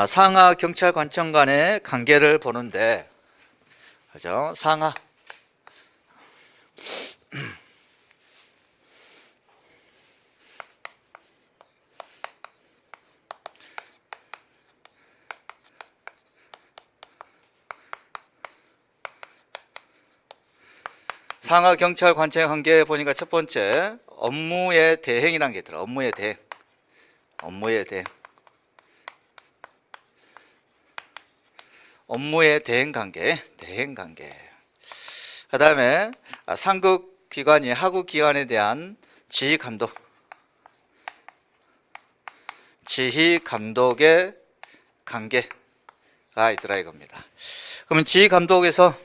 상하 경찰관청 간의 관계를 보는데, 그죠? 상하 상하 경찰관청의 관계 보니까 첫 번째 업무의 대행이라는 게 있더라. 업무의 대행. 업무의 대행 관계. 그 다음에 상급 기관이 하급 기관에 대한 지휘 감독의 관계가 있더라 이겁니다. 그러면 지휘 감독에서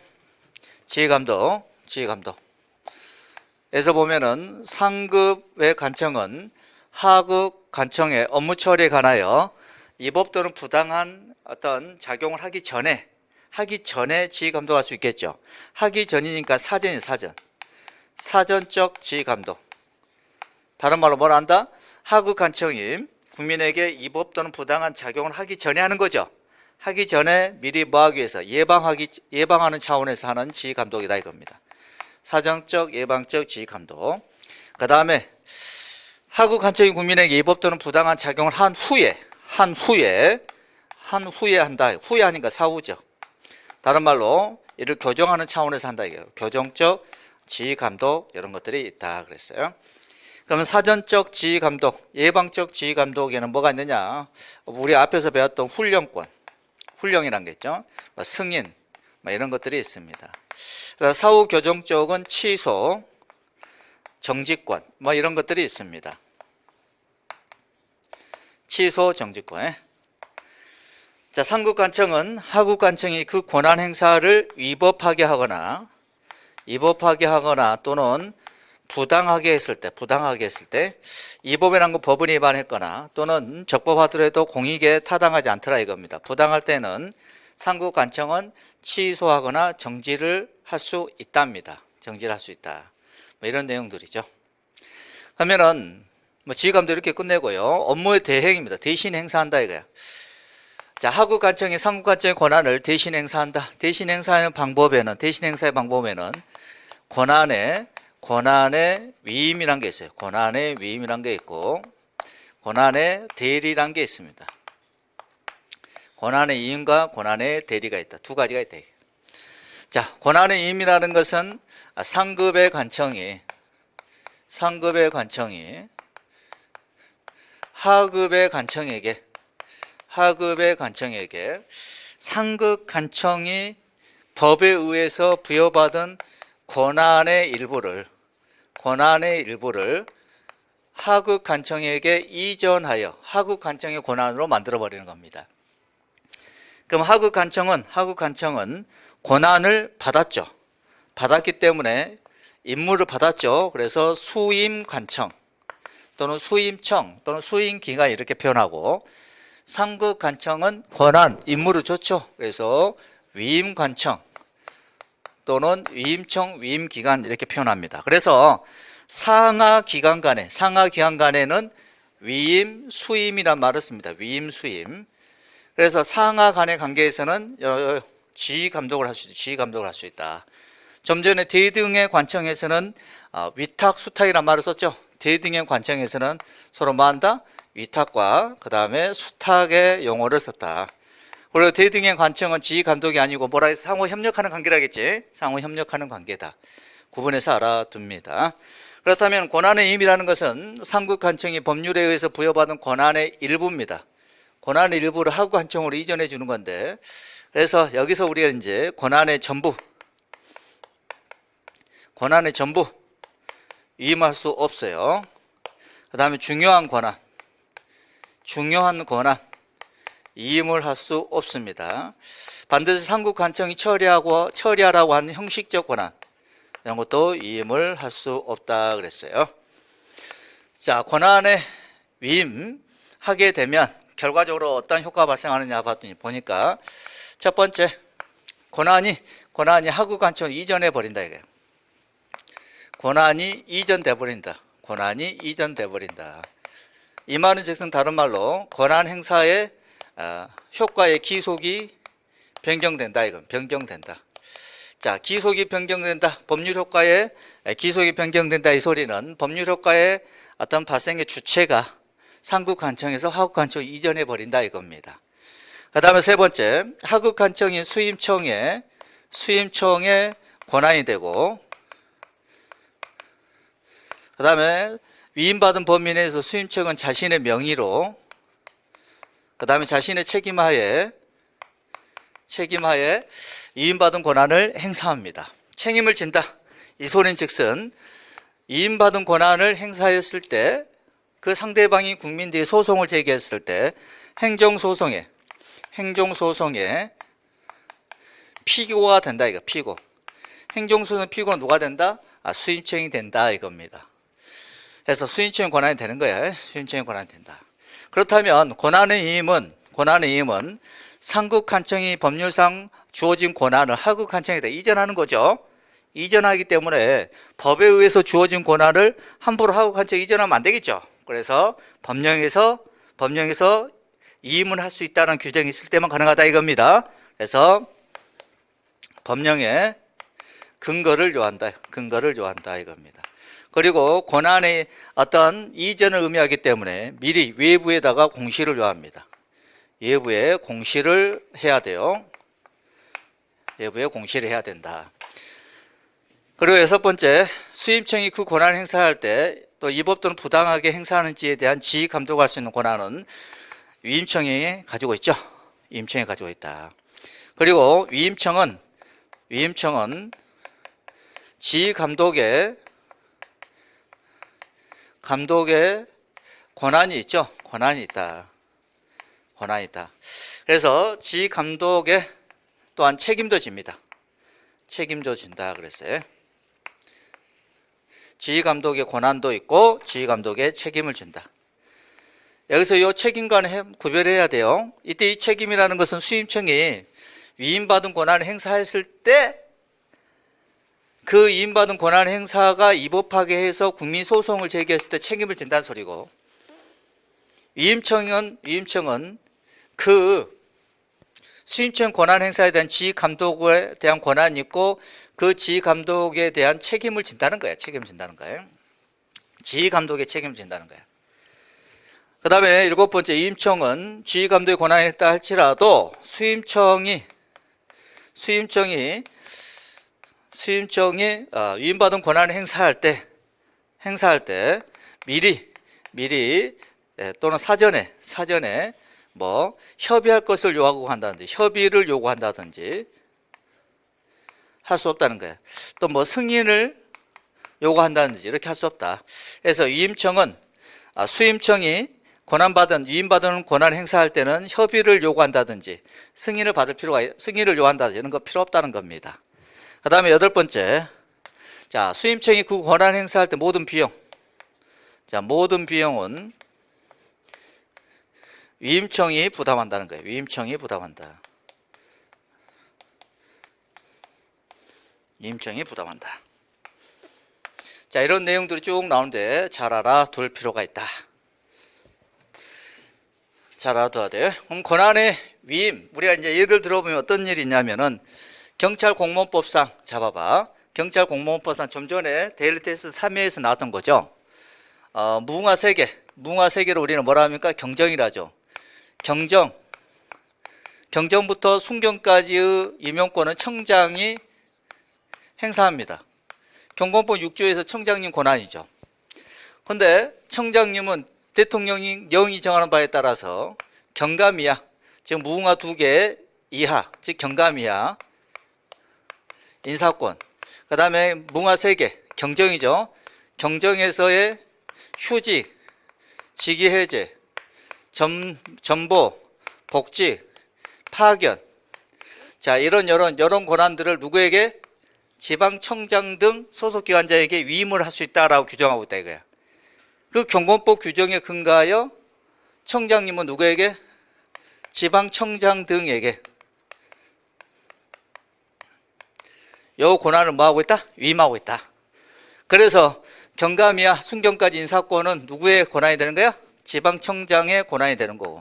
보면은 상급의 관청은 하급 관청의 업무 처리에 관하여 위법 또는 부당한 어떤 작용을 하기 전에 지휘 감독할 수 있겠죠. 하기 전이니까 사전적 지휘 감독. 다른 말로 뭐라 한다? 하급 관청이 국민에게 위법 또는 부당한 작용을 하기 전에 하는 거죠. 하기 전에 미리 뭐 하기 위해서 예방하는 차원에서 하는 지휘 감독이다 이겁니다. 사전적 예방적 지휘 감독. 그 다음에 하급 관청이 국민에게 위법 또는 부당한 작용을 한 후에 한다. 후에 하니까 사후죠. 다른 말로 이를 교정하는 차원에서 한다 이게요. 교정적 지휘 감독 이런 것들이 있다 그랬어요. 그러면 사전적 지휘 감독, 예방적 지휘 감독에는 뭐가 있느냐? 우리 앞에서 배웠던 훈령이란 게 있죠. 승인 이런 것들이 있습니다. 사후 교정 쪽은 취소, 정지권 이런 것들이 있습니다. 취소, 정지권. 자, 상급관청은 하급관청이 그 권한 행사를 위법하게 하거나 또는 부당하게 했을 때 위법이라는 건 법을 위반했거나 또는 적법하더라도 공익에 타당하지 않더라 이겁니다. 부당할 때는 상급관청은 취소하거나 정지를 할 수 있답니다. 정지를 할 수 있다. 이런 내용들이죠. 그러면은 지휘감도 이렇게 끝내고요. 업무의 대행입니다. 대신 행사한다 이거야. 자, 하급관청이 상급관청의 권한을 대신 행사한다. 대신 행사의 방법에는 권한의 위임이란 게 있어요. 권한의 위임이란 게 있고 권한의 대리란 게 있습니다. 권한의 위임과 권한의 대리가 있다. 두 가지가 있다. 자, 권한의 위임이라는 것은 상급의 관청이 하급의 관청에게 상급 관청이 법에 의해서 부여받은 권한의 일부를 하급 관청에게 이전하여 하급 관청의 권한으로 만들어 버리는 겁니다. 그럼 하급 관청은 권한을 받았기 때문에 임무를 받았죠. 그래서 수임관청 또는 수임청 또는 수임기관 이렇게 표현하고, 상급관청은 권한, 임무를 줬죠. 그래서 위임관청 또는 위임청, 위임기관 이렇게 표현합니다. 그래서 상하기관 간에는 위임, 수임이란 말을 씁니다. 위임, 수임. 그래서 상하 간의 관계에서는 지휘 감독을 할 수 있다. 좀 전에 대등의 관청에서는 위탁, 수탁이란 말을 썼죠. 대등의 관청에서는 서로 뭐 한다? 위탁과 그 다음에 수탁의 용어를 썼다. 그리고 대등의 관청은 지휘 감독이 아니고 뭐라 해서 상호 협력하는 관계라겠지. 상호 협력하는 관계다. 구분해서 알아둡니다. 그렇다면 권한의 임이라는 것은 상급 관청이 법률에 의해서 부여받은 권한의 일부입니다. 권한의 일부를 하급 관청으로 이전해 주는 건데, 그래서 여기서 우리가 이제 권한의 전부 위임할 수 없어요. 그 다음에 중요한 권한 위임을 할 수 없습니다. 반드시 상급 관청이 처리하라고 하는 형식적 권한 이런 것도 위임을 할 수 없다 그랬어요. 자, 권한의 위임하게 되면 결과적으로 어떤 효과가 발생하느냐 보니까 첫 번째, 권한이 하급 관청을 이전해 버린다 이거예요. 권한이 이전돼 버린다. 이 말은 즉슨 다른 말로 권한 행사의 효과의 기속이 변경된다. 이건 변경된다. 자, 기속이 변경된다. 법률 효과의 기속이 변경된다. 이 소리는 법률 효과의 어떤 발생의 주체가 상급관청에서 하급관청을 이전해 버린다 이겁니다. 그 다음에 세 번째, 하급관청인 수임청의 권한이 되고, 그 다음에 위임받은 범위 내에서 수임청은 자신의 명의로, 그 다음에 자신의 책임하에 위임받은 권한을 행사합니다. 책임을 진다. 이 소리는 즉슨 위임받은 권한을 행사했을 때 그 상대방이 국민들이 소송을 제기했을 때 행정소송에 피고가 된다. 이거 피고. 행정소송 피고는 누가 된다? 수임청이 된다 이겁니다. 그래서 수임청의 권한이 되는 거야. 수임청의 권한이 된다. 그렇다면 권한의 이임은 상급관청이 법률상 주어진 권한을 하급관청에다 이전하는 거죠. 이전하기 때문에 법에 의해서 주어진 권한을 함부로 하급관청에 이전하면 안 되겠죠. 그래서 법령에서 이임을 할 수 있다는 규정이 있을 때만 가능하다 이겁니다. 그래서 법령에 근거를 요한다 이겁니다. 그리고 권한의 어떤 이전을 의미하기 때문에 미리 외부에다가 공시를 요합니다. 외부에 공시를 해야 돼요. 외부에 공시를 해야 된다. 그리고 여섯 번째, 수임청이 그 권한을 행사할 때 또 이 법도는 부당하게 행사하는지에 대한 지휘 감독할 수 있는 권한은 위임청이 가지고 있죠. 위임청이 가지고 있다. 그리고 위임청은 지휘 감독의 권한이 있죠. 권한이 있다. 그래서 지휘 감독의 또한 책임도 집니다. 책임도 진다 그랬어요. 지휘 감독의 권한도 있고 지휘 감독의 책임을 준다. 여기서 이 책임과는 구별해야 돼요. 이때 이 책임이라는 것은 수임청이 위임받은 권한을 행사했을 때 그 위임받은 권한 행사가 위법하게 해서 국민 소송을 제기했을 때 책임을 진다는 소리고, 위임청은 그 수임청 권한 행사에 대한 지휘 감독에 대한 권한이 있고 그 지휘 감독에 대한 책임을 진다는 거예요. 지휘 감독의 책임을 진다는 거예요. 그 다음에 일곱 번째, 위임청은 지휘 감독의 권한이 있다 할지라도 수임청이 위임받은 권한을 행사할 때 미리 또는 사전에 뭐 협의할 것을 협의를 요구한다든지 할 수 없다는 거예요. 또 뭐 승인을 요구한다든지 이렇게 할 수 없다. 그래서 위임청은 수임청이 위임받은 권한을 행사할 때는 협의를 요구한다든지 승인을 요구한다든지 이런 거 필요 없다는 겁니다. 그 다음에 여덟 번째, 자, 수임청이 그 권한 행사할 때 모든 비용은 위임청이 부담한다는 거예요. 위임청이 부담한다. 자, 이런 내용들이 쭉 나오는데 잘 알아둘 필요가 있다. 잘 알아둬야 돼요. 그럼 권한의 위임, 우리가 이제 예를 들어보면 어떤 일이 있냐면은 경찰공무원법상 잡아봐. 경찰공무원법상 좀 전에 데일리 테스트 3회에서 나왔던 거죠. 무궁화 세 개를 우리는 뭐라 합니까? 경정이라죠. 경정부터 순경까지의 임용권은 청장이 행사합니다. 경공법 6조에서 청장님 권한이죠. 그런데 청장님은 대통령이 영이 정하는 바에 따라서 경감이야. 지금 무궁화 2개 이하, 즉 경감이야. 인사권. 그 다음에 무궁화 3개, 경정이죠. 경정에서의 휴직, 직위해제, 전보, 복직, 파견. 자, 이런 권한들을 누구에게? 지방청장 등 소속기관자에게 위임을 할 수 있다라고 규정하고 있다 이거야. 그 경공법 규정에 근거하여 청장님은 누구에게? 지방청장 등에게 요 권한을 뭐하고 있다? 위임하고 있다. 그래서 경감이야 순경까지 인사권은 누구의 권한이 되는 거야? 지방청장의 권한이 되는 거고,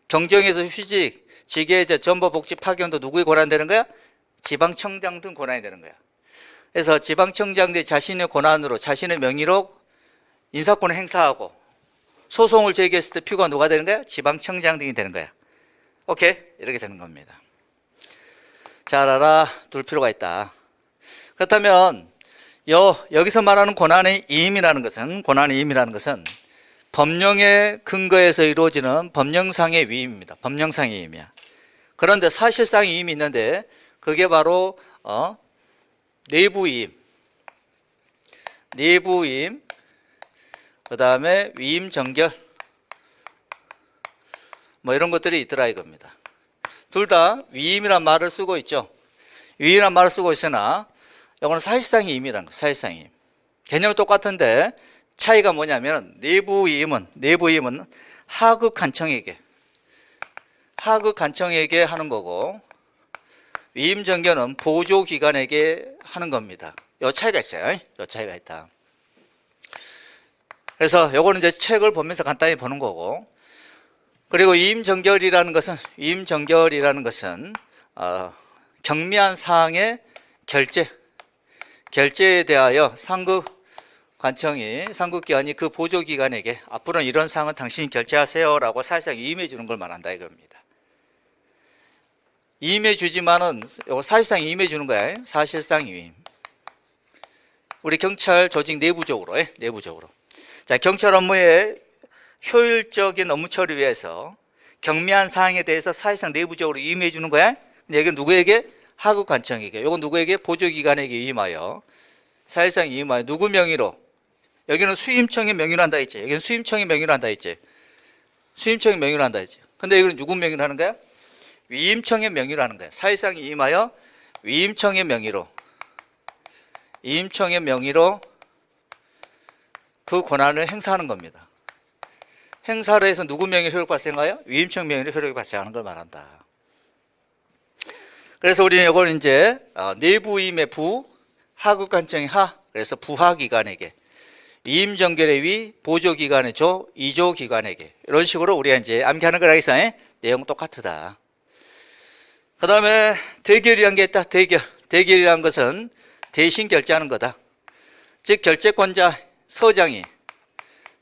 경정에서 휴직, 직계제, 전보, 복지, 파견도 누구의 권한이 되는 거야? 지방청장 등 권한이 되는 거야. 그래서 지방청장들이 자신의 권한으로, 자신의 명의로 인사권을 행사하고 소송을 제기했을 때 피고가 누가 되는 거야? 지방청장 등이 되는 거야. 오케이? 이렇게 되는 겁니다. 잘 알아둘 필요가 있다. 그렇다면 여기서 말하는 권한의 이임이라는 것은 법령의 근거에서 이루어지는 법령상의 위임입니다. 법령상의 위임이야. 그런데 사실상의 위임이 있는데 그게 바로 내부위임, 그 다음에 위임정결 뭐 이런 것들이 있더라 이겁니다. 둘 다 위임이란 말을 쓰고 있죠. 위임이란 말을 쓰고 있으나 이거는 사실상의 위임이라는 거, 사실상의 위임. 개념은 똑같은데 차이가 뭐냐면 내부위임은 하급 간청에게 하는 거고 위임정결은 보조기관에게 하는 겁니다. 요 차이가 있어요. 요 차이가 있다. 그래서 요거는 이제 책을 보면서 간단히 보는 거고, 그리고 위임정결이라는 것은 경미한 사항의 결재에 대하여 상급기관이 그 보조기관에게 앞으로는 이런 사항은 당신이 결재하세요라고 사실상 위임해 주는 걸 말한다 이겁니다. 위임해 주지만은 이거 사실상 위임해 주는 거야. 사실상 위임. 우리 경찰 조직 내부적으로. 자, 경찰 업무의 효율적인 업무 처리 위해서 경미한 사항에 대해서 사실상 내부적으로 위임해 주는 거야. 근데 여기 누구에게? 하급관청에게. 이건 누구에게? 보조기관에게 위임하여 사실상 위임하여 누구 명의로? 여기는 수임청의 명의로 한다 했지. 여기는 수임청의 명의로 한다 했지. 근데 여기는 누구 명의로 하는 거야? 위임청의 명의로 하는 거야. 사실상 위임하여 위임청의 명의로 그 권한을 행사하는 겁니다. 행사를 해서 누구 명의로 효력 발생하여? 위임청 명의로 효력이 발생하는 걸 말한다. 그래서 우리는 이걸 이제 내부위임의 부, 하급관청의 하, 그래서 부하기관에게, 위임정결의 위, 보조기관의 조, 이조기관에게 이런 식으로 우리가 이제 암기하는 걸 알겠어? 내용 똑같다. 그 다음에 대결이란 게 있다. 대결이란 것은 대신 결재하는 거다. 즉 결재권자 서장이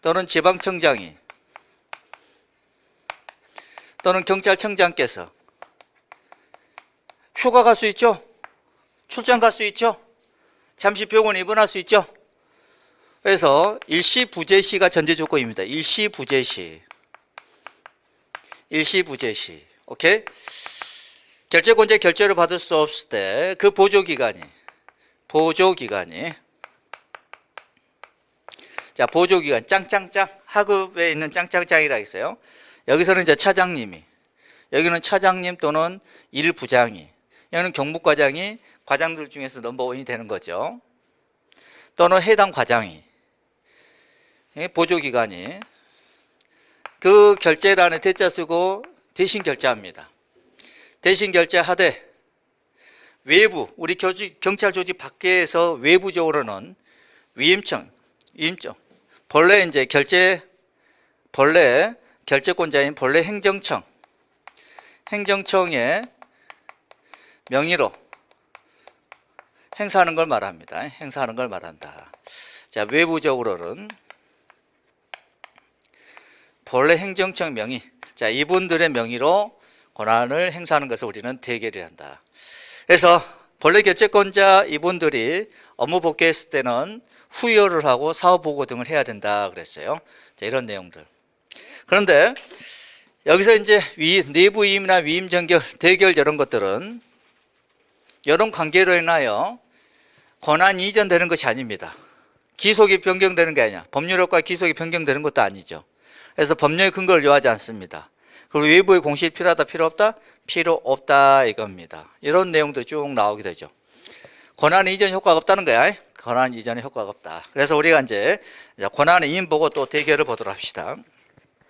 또는 지방청장이 또는 경찰청장께서 휴가 갈 수 있죠. 출장 갈 수 있죠. 잠시 병원에 입원할 수 있죠. 그래서 일시부재시가 전제 조건입니다. 일시부재시. 오케이? 결재권자의 결재를 받을 수 없을 때 그 보조기관이 자, 보조기관 짱짱짱, 하급에 있는 짱짱짱이라 있어요. 여기서는 이제 차장님이, 여기는 차장님 또는 일부장이, 여기는 경무과장이 과장들 중에서 넘버원이 되는 거죠. 또는 해당 과장이, 보조기관이 그 결재란에 대자 쓰고 대신 결재합니다. 대신 결재하되 외부, 우리 경찰 조직 밖에서 외부적으로는 위임청, 본래 이제 결재권자인 본래 행정청의 명의로 행사하는 걸 말합니다. 자, 외부적으로는 본래 행정청 명의, 자, 이분들의 명의로 권한을 행사하는 것을 우리는 대결이란다. 그래서 본래 결재권자 이분들이 업무 복귀했을 때는 후여를 하고 사후보고 등을 해야 된다 그랬어요. 자, 이런 내용들. 그런데 여기서 이제 내부위임이나 위임정결, 대결 이런 것들은 이런 관계로 인하여 권한 이전되는 것이 아닙니다. 기속이 변경되는 게 아니야. 법률효과 기속이 변경되는 것도 아니죠. 그래서 법령의 근거를 요하지 않습니다. 그리고 외부의 공식이 필요하다, 필요 없다? 필요 없다 이겁니다. 이런 내용도 쭉 나오게 되죠. 권한 이전 효과가 없다는 거야. 권한 이전의 효과가 없다. 그래서 우리가 이제 권한의 이임 보고 또 대결을 보도록 합시다.